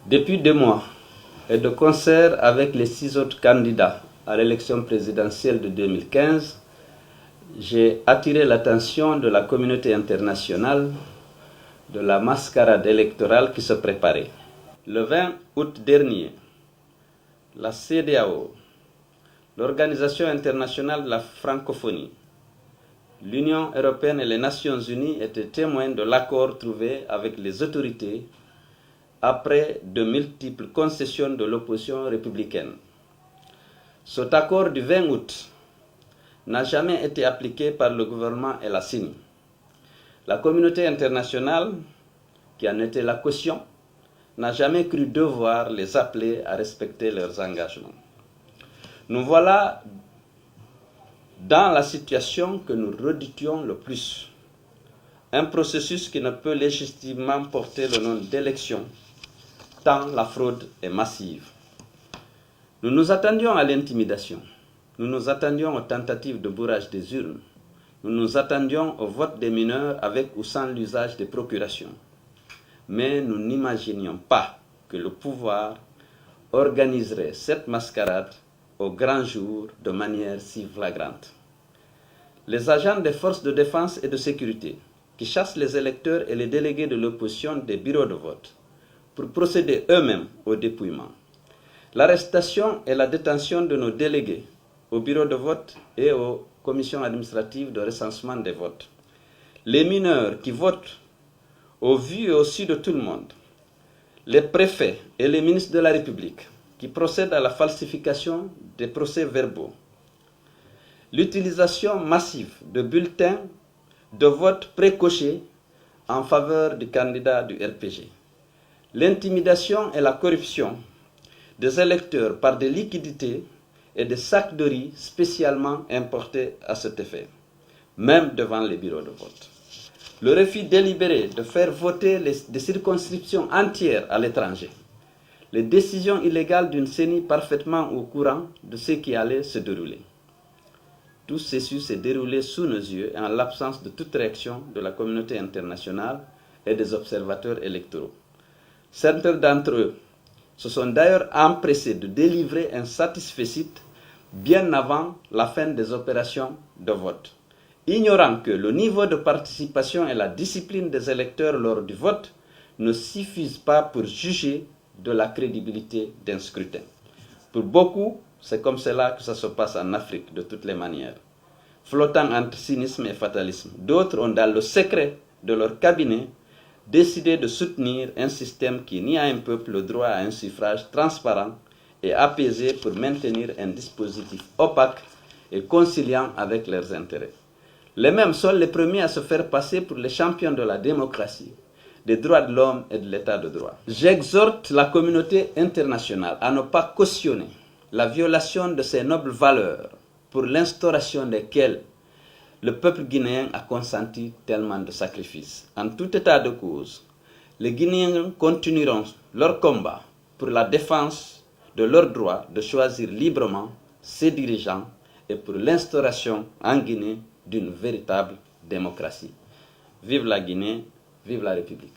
Depuis 2 mois, et de concert avec les 6 autres candidats à l'élection présidentielle de 2015, j'ai attiré l'attention de la communauté internationale de la mascarade électorale qui se préparait. Le 20 août dernier, la CEDEAO, l'Organisation internationale de la francophonie, l'Union européenne et les Nations unies étaient témoins de l'accord trouvé avec les autorités après de multiples concessions de l'opposition républicaine. Cet accord du 20 août n'a jamais été appliqué par le gouvernement et la CENI. La communauté internationale, qui en était la caution, n'a jamais cru devoir les appeler à respecter leurs engagements. Nous voilà dans la situation que nous redoutions le plus. Un processus qui ne peut légitimement porter le nom d'élection, tant la fraude est massive. Nous nous attendions à l'intimidation. Nous nous attendions aux tentatives de bourrage des urnes. Nous nous attendions au vote des mineurs avec ou sans l'usage des procurations. Mais nous n'imaginions pas que le pouvoir organiserait cette mascarade au grand jour de manière si flagrante. Les agents des forces de défense et de sécurité qui chassent les électeurs et les délégués de l'opposition des bureaux de vote pour procéder eux-mêmes au dépouillement. L'arrestation et la détention de nos délégués au bureau de vote et aux commissions administratives de recensement des votes. Les mineurs qui votent au vu et au su de tout le monde. Les préfets et les ministres de la République qui procèdent à la falsification des procès-verbaux. L'utilisation massive de bulletins de vote précochés en faveur du candidat du RPG. L'intimidation et la corruption des électeurs par des liquidités et des sacs de riz spécialement importés à cet effet, même devant les bureaux de vote. Le refus délibéré de faire voter des circonscriptions entières à l'étranger. Les décisions illégales d'une CENI parfaitement au courant de ce qui allait se dérouler. Tout ceci s'est déroulé sous nos yeux et en l'absence de toute réaction de la communauté internationale et des observateurs électoraux. Certains d'entre eux se sont d'ailleurs empressés de délivrer un satisfecit bien avant la fin des opérations de vote, ignorant que le niveau de participation et la discipline des électeurs lors du vote ne suffisent pas pour juger de la crédibilité d'un scrutin. Pour beaucoup, c'est comme cela que ça se passe en Afrique de toutes les manières, flottant entre cynisme et fatalisme. D'autres ont, dans le secret de leur cabinet, décidé de soutenir un système qui nie à un peuple le droit à un suffrage transparent et apaisé pour maintenir un dispositif opaque et conciliant avec leurs intérêts. Les mêmes sont les premiers à se faire passer pour les champions de la démocratie, des droits de l'homme et de l'état de droit. J'exhorte la communauté internationale à ne pas cautionner la violation de ces nobles valeurs pour l'instauration desquelles le peuple guinéen a consenti tellement de sacrifices. En tout état de cause, les Guinéens continueront leur combat pour la défense de leur droit de choisir librement ses dirigeants et pour l'instauration en Guinée d'une véritable démocratie. Vive la Guinée, vive la République.